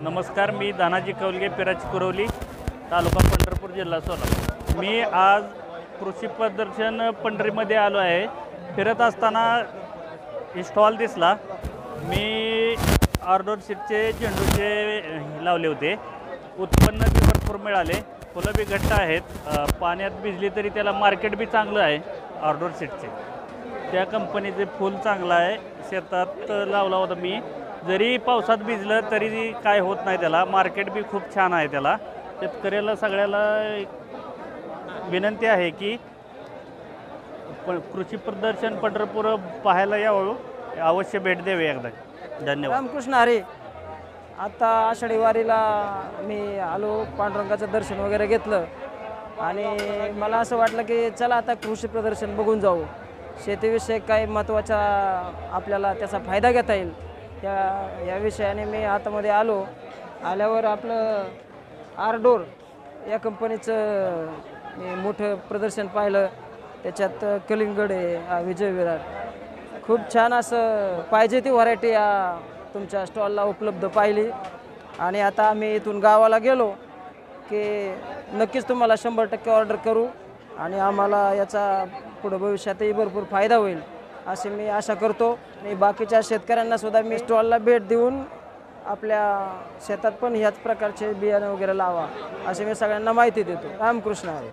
नमस्कार, मी दानाजी कौलगे, पिराची कुरवली, तालुका पंढरपूर, जिल्हा सोलापूर। मी आज कृषी प्रदर्शन पंढरीमध्ये आलो आहे। फिरत असताना स्टॉल दिसला। मी ऑर्डर शीटचे झेंडूचे लावले होते। उत्पन्न बी भरपूर मिळाले, फुलं बी घट्ट आहेत, पाण्यात भिजली तरी त्याला मार्केट बी चांगलं आहे। ऑर्डर शीटचे त्या कंपनीचे फूल चांगलं आहे। शेतात लावला होता मी, जरी पावसात भिजलं तरी काय होत नाही, त्याला मार्केट बी खूप छान आहे। त्याला शेतकऱ्याला सगळ्याला विनंती आहे की कृषी प्रदर्शन पंढरपूर पाहायला यावं, अवश्य भेट द्यावी एकदा। धन्यवाद। रामकृष्ण हरी। आता आषाढी वारीला मी आलो, पांडुरंगाचं दर्शन वगैरे घेतलं आणि मला असं वाटलं की चला आता कृषी प्रदर्शन बघून जाऊ। शेतीविषयक काही महत्त्वाचा आपल्याला त्याचा फायदा घेता येईल या विषयाने मी आतमध्ये आलो। आल्यावर आपलं आरडोर या कंपनीचं मी मोठं प्रदर्शन पाहिलं। त्याच्यात कलिंगड आहे, विजय विराट, खूप छान असं पाहिजे ती व्हरायटी या तुमच्या स्टॉलला उपलब्ध पाहिली। आणि आता आम्ही इथून गावाला गेलो की नक्कीच तुम्हाला 100% ऑर्डर करू आणि आम्हाला याचा पुढे भविष्यातही भरपूर फायदा होईल असे मी आशा करतो। आणि बाकीच्या शेतकऱ्यांना सुद्धा मी स्टॉलला भेट देऊन आपल्या शेतात पण ह्याच प्रकारचे बियाणे वगैरे लावा असे मी सगळ्यांना माहिती देतो। रामकृष्ण हरी।